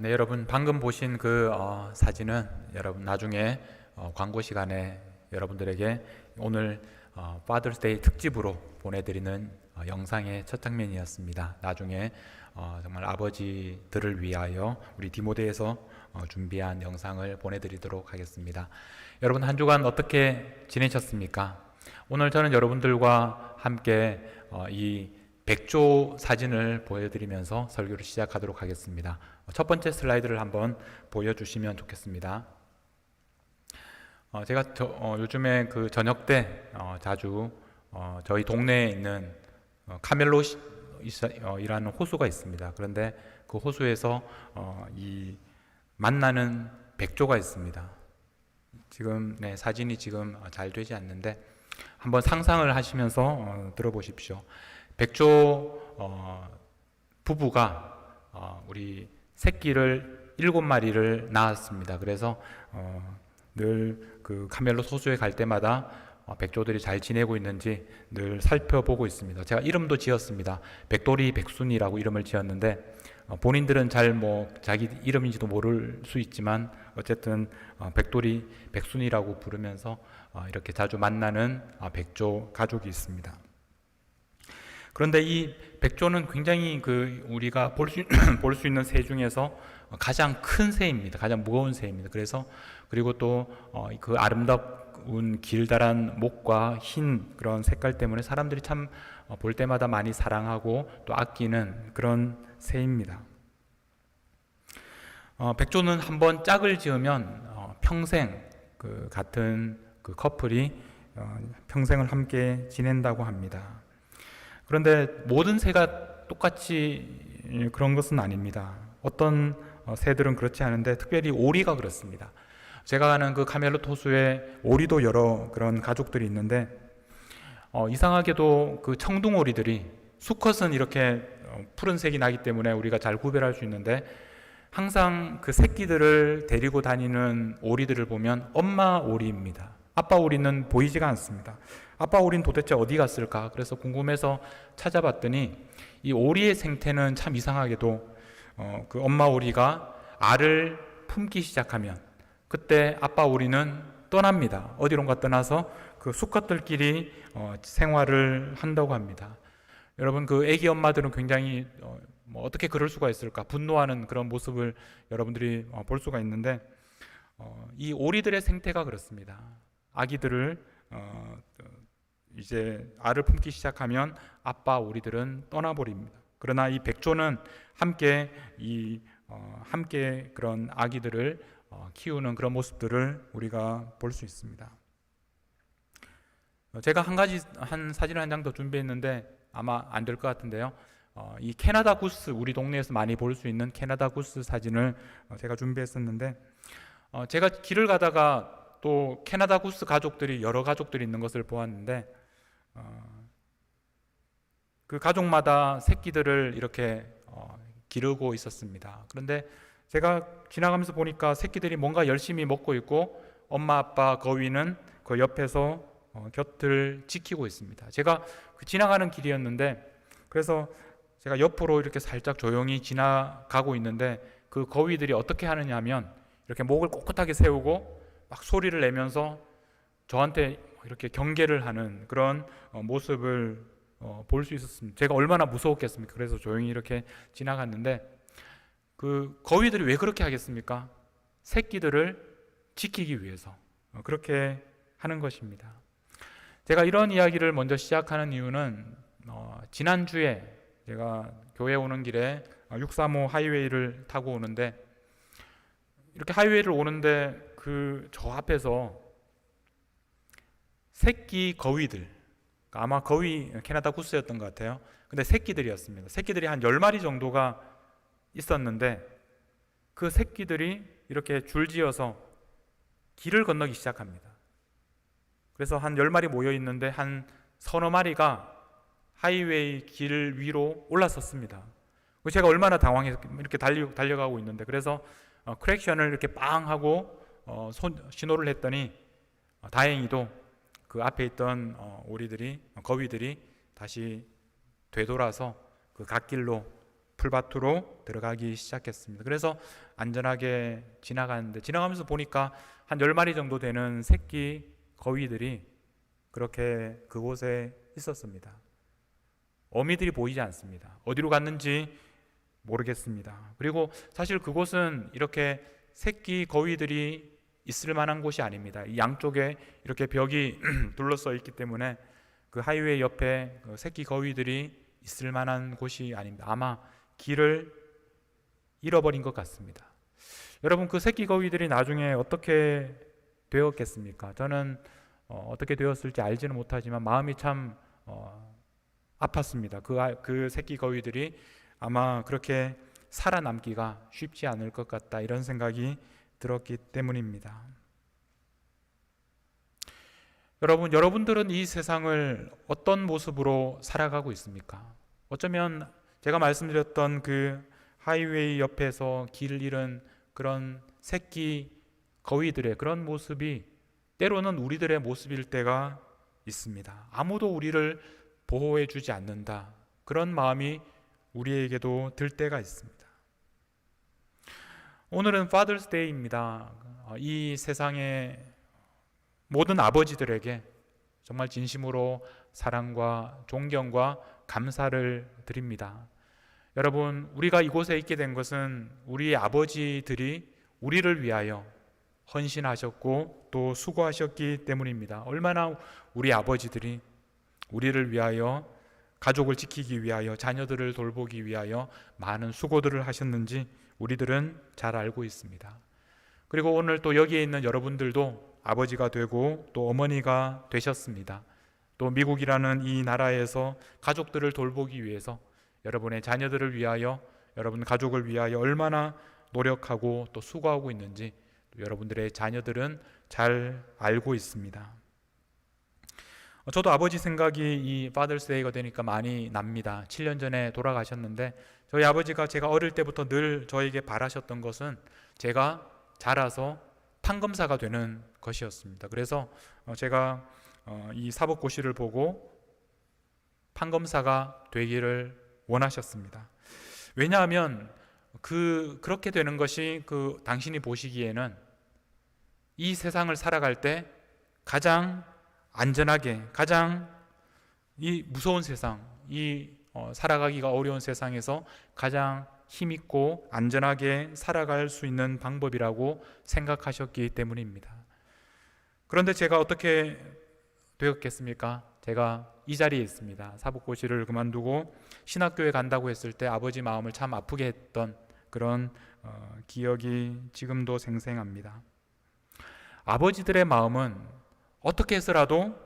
네, 여러분 방금 보신 그 사진은 여러분 나중에 광고 시간에 여러분들에게 오늘 Father's Day 특집으로 보내드리는 영상의 첫 장면이었습니다. 나중에 정말 아버지들을 위하여 우리 디모데에서 준비한 영상을 보내드리도록 하겠습니다. 여러분 한 주간 어떻게 지내셨습니까? 오늘 저는 여러분들과 함께 이 백조 사진을 보여드리면서 설교를 시작하도록 하겠습니다. 첫 번째 슬라이드를 한번 보여주시면 좋겠습니다. 제가 요즘에 그 저녁 때 자주 저희 동네에 있는 카멜롯이라는 호수가 있습니다. 그런데 그 호수에서 이 만나는 백조가 있습니다. 지금 사진이 지금 잘 되지 않는데 한번 상상을 하시면서 들어보십시오. 백조 부부가 우리 새끼를 7마리를 낳았습니다. 그래서 늘 그 카멜롯 호수에 갈 때마다 백조들이 잘 지내고 있는지 늘 살펴보고 있습니다. 제가 이름도 지었습니다. 백돌이 백순이라고 이름을 지었는데 본인들은 잘 자기 이름인지도 모를 수 있지만 어쨌든 백돌이 백순이라고 부르면서 이렇게 자주 만나는 백조 가족이 있습니다. 그런데 이 백조는 굉장히 우리가 볼 수 있는 새 중에서 가장 큰 새입니다. 가장 무거운 새입니다. 그리고 또 그 아름다운 길다란 목과 흰 그런 색깔 때문에 사람들이 참 볼 때마다 많이 사랑하고 또 아끼는 그런 새입니다. 백조는 한번 짝을 지으면 평생 같은 커플이 평생을 함께 지낸다고 합니다. 그런데 모든 새가 똑같이 그런 것은 아닙니다. 어떤 새들은 그렇지 않은데 특별히 오리가 그렇습니다. 제가 아는 그 카멜롯 호수에 오리도 여러 그런 가족들이 있는데 이상하게도 그 청둥오리들이 수컷은 이렇게 푸른색이 나기 때문에 우리가 잘 구별할 수 있는데 항상 그 새끼들을 데리고 다니는 오리들을 보면 엄마 오리입니다. 아빠 오리는 보이지가 않습니다. 아빠 오리는 도대체 어디 갔을까? 그래서 궁금해서 찾아봤더니 이 오리의 생태는 참 이상하게도 그 엄마 오리가 알을 품기 시작하면 그때 아빠 오리는 떠납니다. 어디론가 떠나서 그 수컷들끼리 생활을 한다고 합니다. 여러분 그 애기 엄마들은 굉장히 어떻게 그럴 수가 있을까? 분노하는 그런 모습을 여러분들이 볼 수가 있는데 이 오리들의 생태가 그렇습니다. 아기들을 이제 알을 품기 시작하면 아빠 오리들은 떠나버립니다. 그러나 이 백조는 함께 그런 아기들을 키우는 그런 모습들을 우리가 볼 수 있습니다. 제가 한 사진을 한 장 더 준비했는데 아마 안 될 것 같은데요. 이 캐나다 구스, 우리 동네에서 많이 볼 수 있는 캐나다 구스 사진을 제가 준비했었는데 제가 길을 가다가 또 캐나다 구스 가족들이 여러 가족들이 있는 것을 보았는데 그 가족마다 새끼들을 이렇게 기르고 있었습니다. 그런데 제가 지나가면서 보니까 새끼들이 뭔가 열심히 먹고 있고 엄마 아빠 거위는 그 옆에서 곁을 지키고 있습니다. 제가 지나가는 길이었는데 그래서 제가 옆으로 이렇게 살짝 조용히 지나가고 있는데 그 거위들이 어떻게 하느냐 하면 이렇게 목을 꼿꼿하게 세우고 막 소리를 내면서 저한테 이렇게 경계를 하는 그런 모습을 볼 수 있었습니다. 제가 얼마나 무서웠겠습니까? 그래서 조용히 이렇게 지나갔는데 그 거위들이 왜 그렇게 하겠습니까? 새끼들을 지키기 위해서 그렇게 하는 것입니다. 제가 이런 이야기를 먼저 시작하는 이유는 지난주에 제가 교회 오는 길에 635 하이웨이를 타고 오는데 이렇게 하이웨이를 오는데 저 앞에서 새끼 거위들, 아마 거위 캐나다 구스였던 것 같아요. 근데 새끼들이었습니다. 새끼들이 한 10마리 정도가 있었는데 그 새끼들이 이렇게 줄지어서 길을 건너기 시작합니다. 그래서 한 10마리 모여 있는데 한 서너 마리가 하이웨이 길 위로 올라섰습니다. 제가 얼마나 당황해서 이렇게 달려가고 있는데 그래서 크랙션을 이렇게 빵 하고 신호를 했더니 다행히도 그 앞에 있던 거위들이 다시 되돌아서 그 갓길로 풀밭으로 들어가기 시작했습니다. 그래서 안전하게 지나가는데, 지나가면서 보니까 한 10마리 정도 되는 새끼 거위들이 그렇게 그곳에 있었습니다. 어미들이 보이지 않습니다. 어디로 갔는지 모르겠습니다. 그리고 사실 그곳은 이렇게 새끼 거위들이 있을 만한 곳이 아닙니다. 이 양쪽에 이렇게 벽이 둘러서 있기 때문에 그 하이웨이 옆에 그 새끼 거위들이 있을 만한 곳이 아닙니다. 아마 길을 잃어버린 것 같습니다. 여러분, 그 새끼 거위들이 나중에 어떻게 되었겠습니까? 저는 어떻게 되었을지 알지는 못하지만 마음이 참 아팠습니다. 그 새끼 거위들이 아마 그렇게 살아남기가 쉽지 않을 것 같다, 이런 생각이 들었기 때문입니다. 여러분들은 이 세상을 어떤 모습으로 살아가고 있습니까? 어쩌면 제가 말씀드렸던 그 하이웨이 옆에서 길을 잃은 그런 새끼 거위들의 그런 모습이 때로는 우리들의 모습일 때가 있습니다. 아무도 우리를 보호해 주지 않는다, 그런 마음이 우리에게도 들 때가 있습니다. 오늘은 Father's Day입니다. 이 세상의 모든 아버지들에게 정말 진심으로 사랑과 존경과 감사를 드립니다. 여러분, 우리가 이곳에 있게 된 것은 우리의 아버지들이 우리를 위하여 헌신하셨고 또 수고하셨기 때문입니다. 얼마나 우리 아버지들이 우리를 위하여, 가족을 지키기 위하여, 자녀들을 돌보기 위하여 많은 수고들을 하셨는지 우리들은 잘 알고 있습니다. 그리고 오늘 또 여기에 있는 여러분들도 아버지가 되고 또 어머니가 되셨습니다. 또 미국이라는 이 나라에서 가족들을 돌보기 위해서, 여러분의 자녀들을 위하여, 여러분 가족을 위하여 얼마나 노력하고 또 수고하고 있는지 여러분들의 자녀들은 잘 알고 있습니다. 저도 아버지 생각이 이 Father's Day가 되니까 많이 납니다. 7년 전에 돌아가셨는데 저희 아버지가 제가 어릴 때부터 늘 저에게 바라셨던 것은 제가 자라서 판검사가 되는 것이었습니다. 그래서 제가 이 사법고시를 보고 판검사가 되기를 원하셨습니다. 왜냐하면 그렇게 되는 것이 당신이 보시기에는 이 세상을 살아갈 때 가장 안전하게, 가장 이 무서운 세상, 살아가기가 어려운 세상에서 가장 힘있고 안전하게 살아갈 수 있는 방법이라고 생각하셨기 때문입니다. 그런데 제가 어떻게 되었겠습니까? 제가 이 자리에 있습니다. 사법고시를 그만두고 신학교에 간다고 했을 때 아버지 마음을 참 아프게 했던 그런 기억이 지금도 생생합니다. 아버지들의 마음은 어떻게 해서라도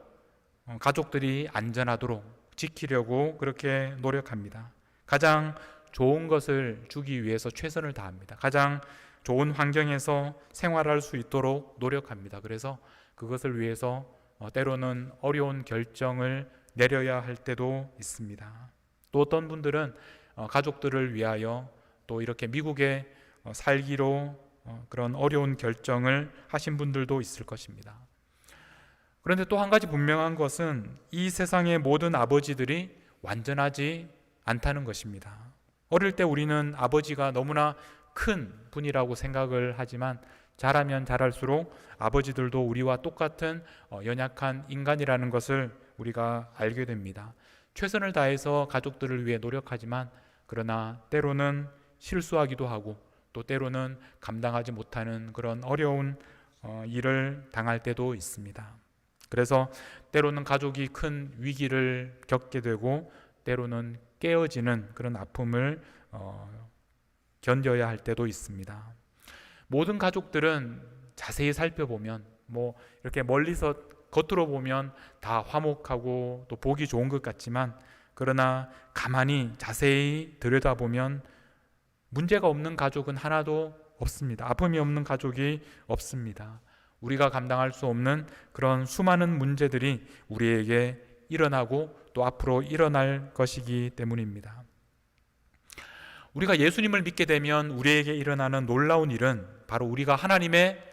가족들이 안전하도록 지키려고 그렇게 노력합니다. 가장 좋은 것을 주기 위해서 최선을 다합니다. 가장 좋은 환경에서 생활할 수 있도록 노력합니다. 그래서 그것을 위해서 때로는 어려운 결정을 내려야 할 때도 있습니다. 또 어떤 분들은 가족들을 위하여 또 이렇게 미국에 살기로 그런 어려운 결정을 하신 분들도 있을 것입니다. 그런데 또 한 가지 분명한 것은 이 세상의 모든 아버지들이 완전하지 않다는 것입니다. 어릴 때 우리는 아버지가 너무나 큰 분이라고 생각을 하지만 자라면 자랄수록 아버지들도 우리와 똑같은 연약한 인간이라는 것을 우리가 알게 됩니다. 최선을 다해서 가족들을 위해 노력하지만 그러나 때로는 실수하기도 하고 또 때로는 감당하지 못하는 그런 어려운 일을 당할 때도 있습니다. 그래서 때로는 가족이 큰 위기를 겪게 되고 때로는 깨어지는 그런 아픔을 견뎌야 할 때도 있습니다. 모든 가족들은 자세히 살펴보면 이렇게 멀리서 겉으로 보면 다 화목하고 또 보기 좋은 것 같지만 그러나 가만히 자세히 들여다보면 문제가 없는 가족은 하나도 없습니다. 아픔이 없는 가족이 없습니다. 우리가 감당할 수 없는 그런 수많은 문제들이 우리에게 일어나고 또 앞으로 일어날 것이기 때문입니다. 우리가 예수님을 믿게 되면 우리에게 일어나는 놀라운 일은 바로 우리가 하나님의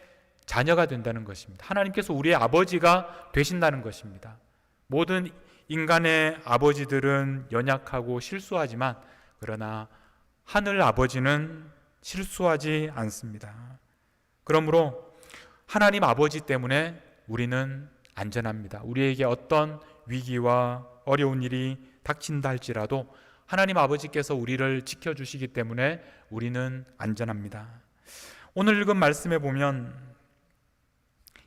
자녀가 된다는 것입니다. 하나님께서 우리의 아버지가 되신다는 것입니다. 모든 인간의 아버지들은 연약하고 실수하지만 그러나 하늘 아버지는 실수하지 않습니다. 그러므로 하나님 아버지 때문에 우리는 안전합니다. 우리에게 어떤 위기와 어려운 일이 닥친다 할지라도 하나님 아버지께서 우리를 지켜주시기 때문에 우리는 안전합니다. 오늘 읽은 말씀에 보면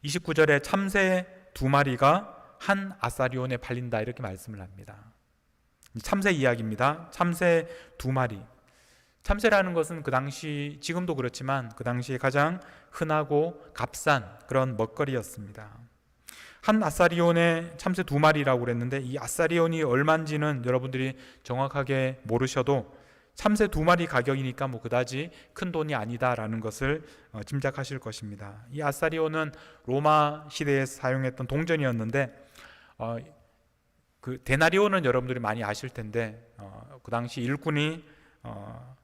29절에 참새 2마리가 한 아사리온에 팔린다 이렇게 말씀을 합니다. 참새 이야기입니다. 참새 2마리. 참새라는 것은 그 당시, 지금도 그렇지만 그 당시에 가장 흔하고 값싼 그런 먹거리였습니다. 한 아사리온에 참새 2마리라고 그랬는데 이 아사리온이 얼마인지는 여러분들이 정확하게 모르셔도 참새 2마리 가격이니까 뭐 그다지 큰 돈이 아니다라는 것을 짐작하실 것입니다. 이 아사리온은 로마 시대에 사용했던 동전이었는데 그 데나리온은 여러분들이 많이 아실 텐데 그 당시 일꾼이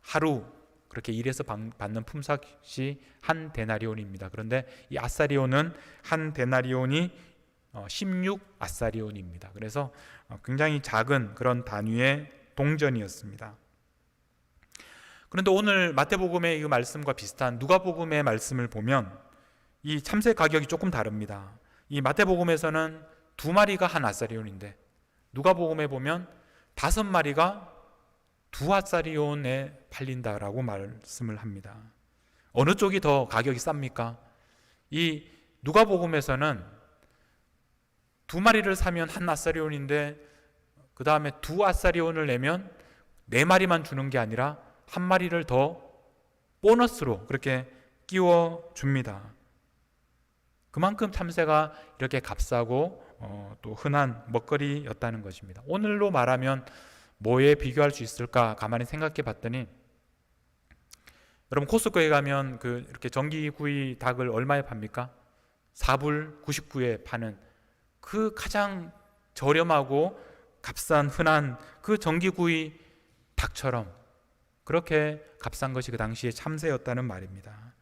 하루 그렇게 일해서 받는 품삯이 한 데나리온입니다. 그런데 이 아사리온은 한 데나리온이 16 아사리온입니다. 그래서 굉장히 작은 그런 단위의 동전이었습니다. 그런데 오늘 마태복음의 이 말씀과 비슷한 누가복음의 말씀을 보면 이 참새 가격이 조금 다릅니다. 이 마태복음에서는 2마리가 한 아사리온인데 누가복음에 보면 5마리가 2 아사리온에 팔린다라고 말씀을 합니다. 어느 쪽이 더 가격이 쌉니까? 이 누가복음에서는 2마리를 사면 한 아사리온인데 그 다음에 2 아사리온을 내면 4마리만 주는 게 아니라 1마리를 더 보너스로 그렇게 끼워 줍니다. 그만큼 참새가 이렇게 값싸고 또 흔한 먹거리였다는 것입니다. 오늘로 말하면 뭐에 비교할 수 있을까 가만히 생각해 봤더니 여러분 코스트코에 가면 이렇게 전기구이 닭을 얼마에 팝니까? 4불 99에 파는 그 가장 저렴하고 값싼 흔한 그 전기구이 닭처럼 그렇게 값싼 것이 그 당시에 참새였다는 말입니다.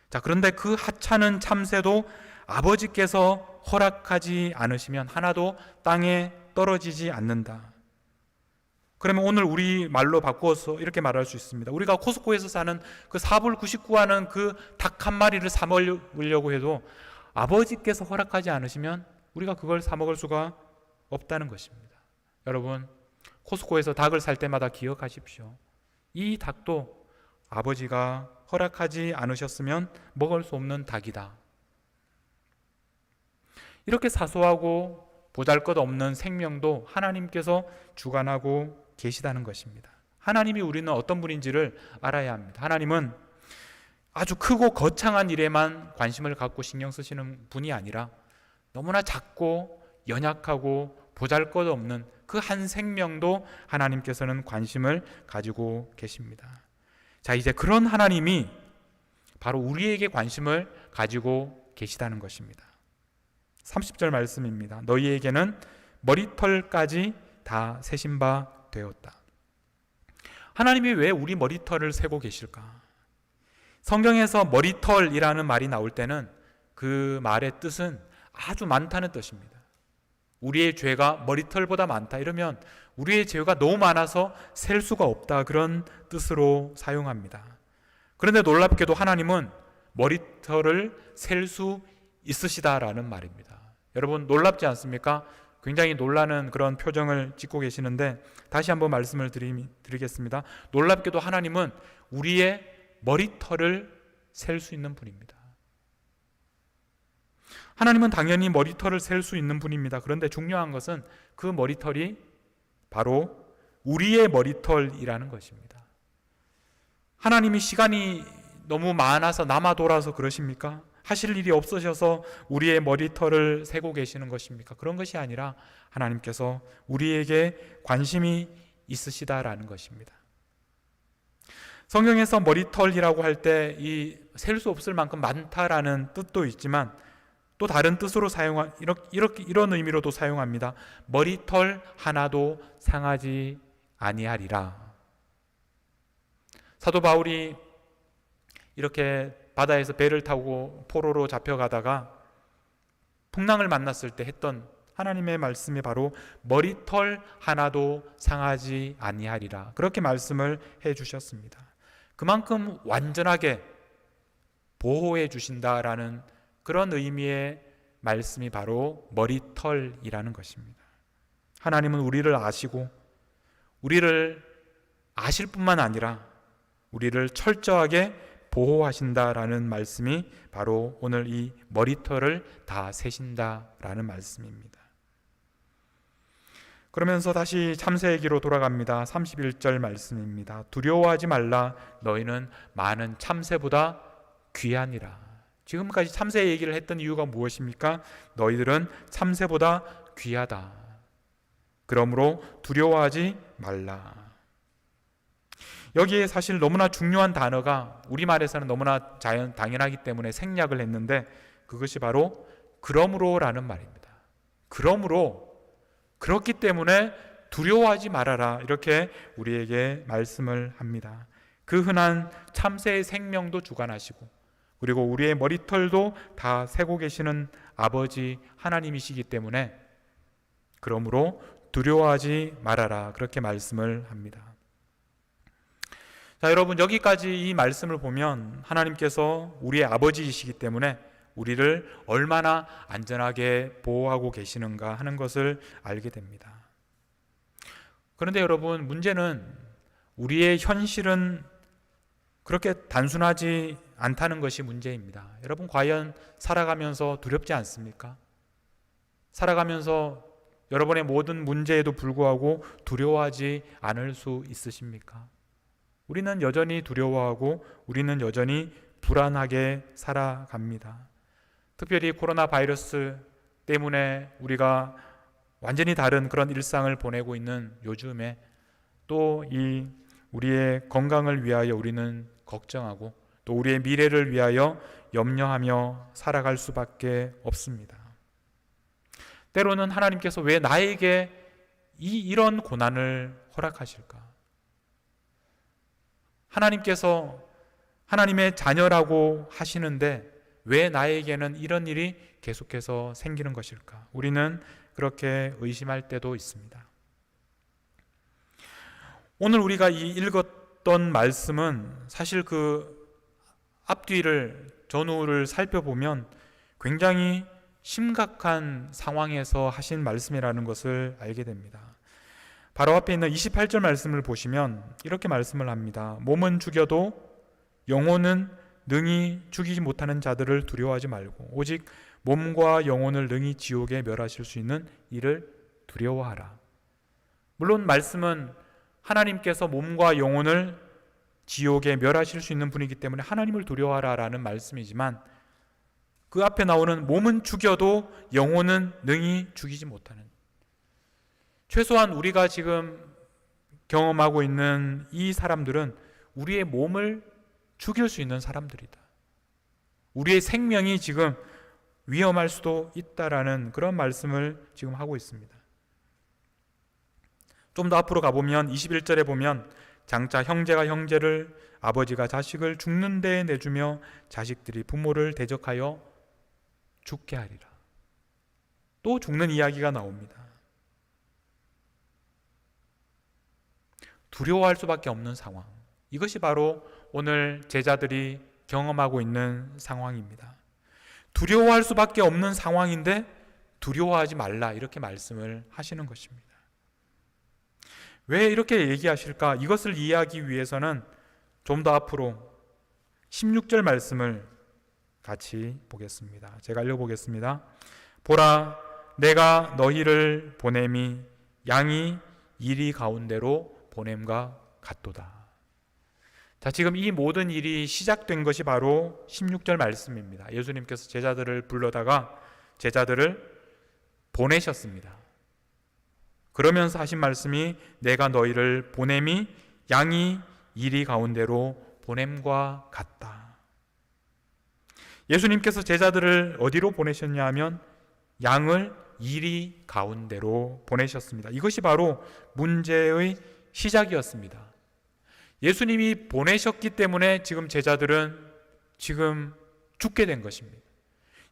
자, 그런데 그 하찮은 참새도 아버지께서 허락하지 않으시면 하나도 땅에 떨어지지 않는다. 그러면 오늘 우리 말로 바꾸어서 이렇게 말할 수 있습니다. 우리가 코스트코에서 사는 그 4불 99 하는 그 닭 한 마리를 사 먹으려고 해도 아버지께서 허락하지 않으시면 우리가 그걸 사 먹을 수가 없다는 것입니다. 여러분, 코스트코에서 닭을 살 때마다 기억하십시오. 이 닭도 아버지가 허락하지 않으셨으면 먹을 수 없는 닭이다. 이렇게 사소하고 보잘것없는 생명도 하나님께서 주관하고 계시다는 것입니다. 하나님이 우리는 어떤 분인지를 알아야 합니다. 하나님은 아주 크고 거창한 일에만 관심을 갖고 신경 쓰시는 분이 아니라 너무나 작고 연약하고 보잘것없는 그 한 생명도 하나님께서는 관심을 가지고 계십니다. 자, 이제 그런 하나님이 바로 우리에게 관심을 가지고 계시다는 것입니다. 30절 말씀입니다. 너희에게는 머리털까지 다 세신 바 되었다. 하나님이 왜 우리 머리털을 세고 계실까? 성경에서 머리털이라는 말이 나올 때는 그 말의 뜻은 아주 많다는 뜻입니다. 우리의 죄가 머리털보다 많다 이러면 우리의 죄가 너무 많아서 셀 수가 없다 그런 뜻으로 사용합니다. 그런데 놀랍게도 하나님은 머리털을 셀 수 있으시다라는 말입니다. 여러분 놀랍지 않습니까? 굉장히 놀라는 그런 표정을 짓고 계시는데 다시 한번 말씀을 드리겠습니다. 놀랍게도 하나님은 우리의 머리털을 셀 수 있는 분입니다. 하나님은 당연히 머리털을 셀 수 있는 분입니다. 그런데 중요한 것은 그 머리털이 바로 우리의 머리털이라는 것입니다. 하나님이 시간이 너무 많아서 남아 돌아서 그러십니까? 하실 일이 없으셔서 우리의 머리털을 세고 계시는 것입니까? 그런 것이 아니라 하나님께서 우리에게 관심이 있으시다라는 것입니다. 성경에서 머리털이라고 할 때 이 셀 수 없을 만큼 많다라는 뜻도 있지만 또 다른 뜻으로 이런 의미로도 사용합니다. 머리털 하나도 상하지 아니하리라. 사도 바울이 이렇게 바다에서 배를 타고 포로로 잡혀가다가 풍랑을 만났을 때 했던 하나님의 말씀이 바로 머리털 하나도 상하지 아니하리라. 그렇게 말씀을 해 주셨습니다. 그만큼 완전하게 보호해 주신다라는 그런 의미의 말씀이 바로 머리털이라는 것입니다. 하나님은 우리를 아시고 우리를 아실 뿐만 아니라 우리를 철저하게 보호하신다라는 말씀이 바로 오늘 이 머리털을 다 세신다라는 말씀입니다. 그러면서 다시 참새에게로 돌아갑니다. 31절 말씀입니다. 두려워하지 말라. 너희는 많은 참새보다 귀하니라. 지금까지 참새 얘기를 했던 이유가 무엇입니까? 너희들은 참새보다 귀하다. 그러므로 두려워하지 말라. 여기에 사실 너무나 중요한 단어가 우리말에서는 너무나 당연하기 때문에 생략을 했는데 그것이 바로 그러므로라는 말입니다. 그러므로, 그렇기 때문에 두려워하지 말아라, 이렇게 우리에게 말씀을 합니다. 그 흔한 참새의 생명도 주관하시고 그리고 우리의 머리털도 다 세고 계시는 아버지 하나님이시기 때문에 그러므로 두려워하지 말아라, 그렇게 말씀을 합니다. 자, 여러분, 여기까지 이 말씀을 보면 하나님께서 우리의 아버지이시기 때문에 우리를 얼마나 안전하게 보호하고 계시는가 하는 것을 알게 됩니다. 그런데 여러분, 문제는 우리의 현실은 그렇게 단순하지 않다는 것이 문제입니다. 여러분, 과연 살아가면서 두렵지 않습니까? 살아가면서 여러분의 모든 문제에도 불구하고 두려워하지 않을 수 있으십니까? 우리는 여전히 두려워하고 우리는 여전히 불안하게 살아갑니다. 특별히 코로나 바이러스 때문에 우리가 완전히 다른 그런 일상을 보내고 있는 요즘에 또 이 우리의 건강을 위하여 우리는 걱정하고 또 우리의 미래를 위하여 염려하며 살아갈 수밖에 없습니다. 때로는 하나님께서 왜 나에게 이런 고난을 허락하실까? 하나님께서 하나님의 자녀라고 하시는데 왜 나에게는 이런 일이 계속해서 생기는 것일까? 우리는 그렇게 의심할 때도 있습니다. 오늘 우리가 읽었던 말씀은 사실 그 앞뒤를 전후를 살펴보면 굉장히 심각한 상황에서 하신 말씀이라는 것을 알게 됩니다. 바로 앞에 있는 28절 말씀을 보시면 이렇게 말씀을 합니다. 몸은 죽여도 영혼은 능히 죽이지 못하는 자들을 두려워하지 말고 오직 몸과 영혼을 능히 지옥에 멸하실 수 있는 이를 두려워하라. 물론 말씀은 하나님께서 몸과 영혼을 지옥에 멸하실 수 있는 분이기 때문에 하나님을 두려워하라라는 말씀이지만 그 앞에 나오는 몸은 죽여도 영혼은 능히 죽이지 못하는, 최소한 우리가 지금 경험하고 있는 이 사람들은 우리의 몸을 죽일 수 있는 사람들이다. 우리의 생명이 지금 위험할 수도 있다라는 그런 말씀을 지금 하고 있습니다. 좀 더 앞으로 가보면 21절에 보면 장차 형제가 형제를 아버지가 자식을 죽는 데에 내주며 자식들이 부모를 대적하여 죽게 하리라. 또 죽는 이야기가 나옵니다. 두려워할 수밖에 없는 상황, 이것이 바로 오늘 제자들이 경험하고 있는 상황입니다. 두려워할 수밖에 없는 상황인데 두려워하지 말라, 이렇게 말씀을 하시는 것입니다. 왜 이렇게 얘기하실까? 이것을 이해하기 위해서는 좀 더 앞으로 16절 말씀을 같이 보겠습니다. 제가 읽어보겠습니다. 보라, 내가 너희를 보냄이 양이 이리 가운데로 보냄과 같도다. 자, 지금 이 모든 일이 시작된 것이 바로 16절 말씀입니다. 예수님께서 제자들을 불러다가 제자들을 보내셨습니다. 그러면서 하신 말씀이 내가 너희를 보냄이 양이 이리 가운데로 보냄과 같다. 예수님께서 제자들을 어디로 보내셨냐 하면 양을 이리 가운데로 보내셨습니다. 이것이 바로 문제의 시작이었습니다. 예수님이 보내셨기 때문에 지금 제자들은 지금 죽게 된 것입니다.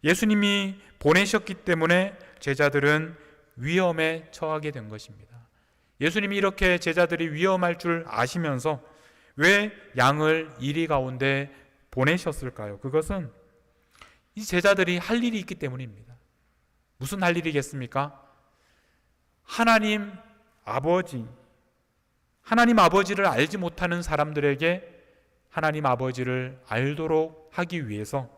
예수님이 보내셨기 때문에 제자들은 위험에 처하게 된 것입니다. 예수님이 이렇게 제자들이 위험할 줄 아시면서 왜 양을 이리 가운데 보내셨을까요? 그것은 이 제자들이 할 일이 있기 때문입니다. 무슨 할 일이겠습니까? 하나님 아버지를 알지 못하는 사람들에게 하나님 아버지를 알도록 하기 위해서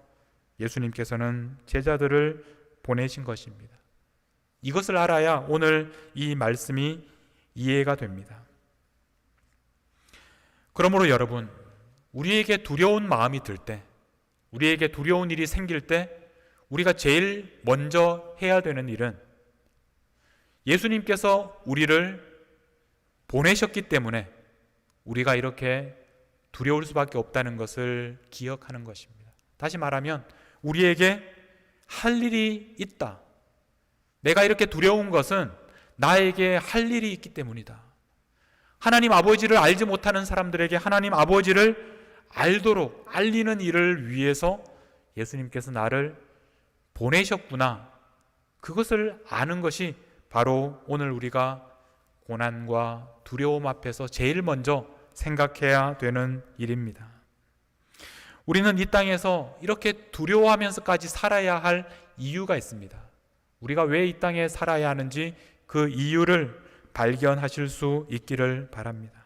예수님께서는 제자들을 보내신 것입니다. 이것을 알아야 오늘 이 말씀이 이해가 됩니다. 그러므로 여러분, 우리에게 두려운 마음이 들 때, 우리에게 두려운 일이 생길 때 우리가 제일 먼저 해야 되는 일은 예수님께서 우리를 보내셨기 때문에 우리가 이렇게 두려울 수밖에 없다는 것을 기억하는 것입니다. 다시 말하면 우리에게 할 일이 있다. 내가 이렇게 두려운 것은 나에게 할 일이 있기 때문이다. 하나님 아버지를 알지 못하는 사람들에게 하나님 아버지를 알도록 알리는 일을 위해서 예수님께서 나를 보내셨구나. 그것을 아는 것이 바로 오늘 우리가 고난과 두려움 앞에서 제일 먼저 생각해야 되는 일입니다. 우리는 이 땅에서 이렇게 두려워하면서까지 살아야 할 이유가 있습니다. 우리가 왜 이 땅에 살아야 하는지 그 이유를 발견하실 수 있기를 바랍니다.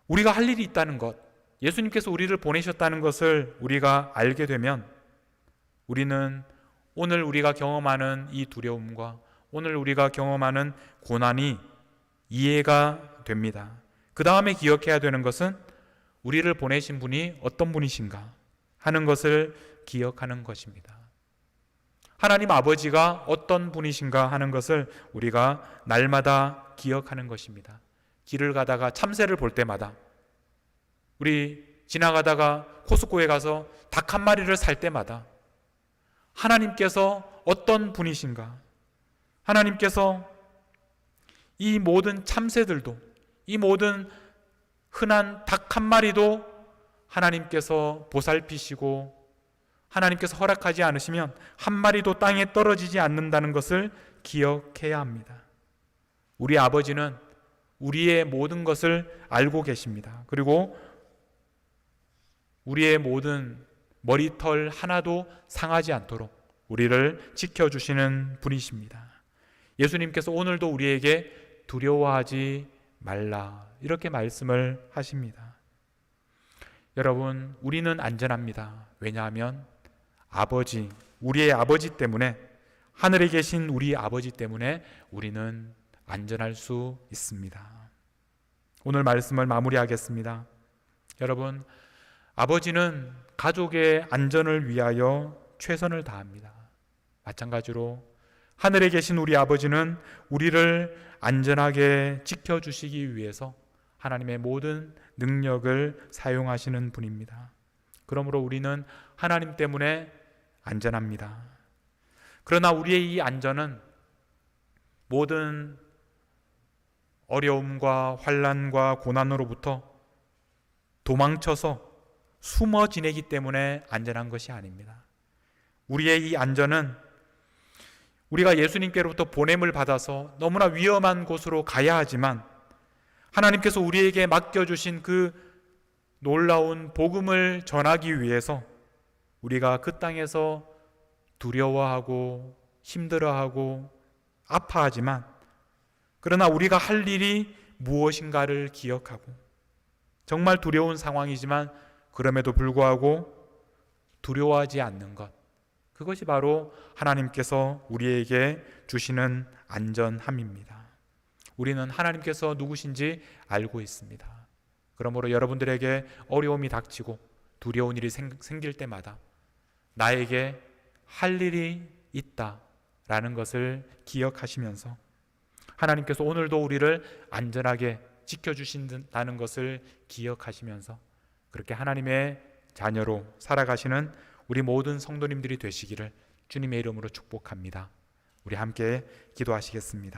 우리가 할 일이 있다는 것, 예수님께서 우리를 보내셨다는 것을 우리가 알게 되면 우리는 오늘 우리가 경험하는 이 두려움과 오늘 우리가 경험하는 고난이 이해가 됩니다. 그 다음에 기억해야 되는 것은 우리를 보내신 분이 어떤 분이신가 하는 것을 기억하는 것입니다. 하나님 아버지가 어떤 분이신가 하는 것을 우리가 날마다 기억하는 것입니다. 길을 가다가 참새를 볼 때마다, 우리 지나가다가 코스코에 가서 닭 한 마리를 살 때마다 하나님께서 어떤 분이신가, 하나님께서 이 모든 참새들도, 이 모든 흔한 닭 한 마리도 하나님께서 보살피시고 하나님께서 허락하지 않으시면 한 마리도 땅에 떨어지지 않는다는 것을 기억해야 합니다. 우리 아버지는 우리의 모든 것을 알고 계십니다. 그리고 우리의 모든 머리털 하나도 상하지 않도록 우리를 지켜주시는 분이십니다. 예수님께서 오늘도 우리에게 두려워하지 말라 이렇게 말씀을 하십니다. 여러분, 우리는 안전합니다. 왜냐하면 아버지, 우리의 아버지 때문에, 하늘에 계신 우리 아버지 때문에 우리는 안전할 수 있습니다. 오늘 말씀을 마무리하겠습니다. 여러분, 아버지는 가족의 안전을 위하여 최선을 다합니다. 마찬가지로 하늘에 계신 우리 아버지는 우리를 안전하게 지켜주시기 위해서 하나님의 모든 능력을 사용하시는 분입니다. 그러므로 우리는 하나님 때문에 안전합니다. 그러나 우리의 이 안전은 모든 어려움과 환난과 고난으로부터 도망쳐서 숨어 지내기 때문에 안전한 것이 아닙니다. 우리의 이 안전은 우리가 예수님께로부터 보냄을 받아서 너무나 위험한 곳으로 가야 하지만 하나님께서 우리에게 맡겨주신 그 놀라운 복음을 전하기 위해서 우리가 그 땅에서 두려워하고 힘들어하고 아파하지만 그러나 우리가 할 일이 무엇인가를 기억하고 정말 두려운 상황이지만 그럼에도 불구하고 두려워하지 않는 것, 그것이 바로 하나님께서 우리에게 주시는 안전함입니다. 우리는 하나님께서 누구신지 알고 있습니다. 그러므로 여러분들에게 어려움이 닥치고 두려운 일이 생길 때마다 나에게 할 일이 있다라는 것을 기억하시면서 하나님께서 오늘도 우리를 안전하게 지켜주신다는 것을 기억하시면서 그렇게 하나님의 자녀로 살아가시는 우리 모든 성도님들이 되시기를 주님의 이름으로 축복합니다. 우리 함께 기도하시겠습니다.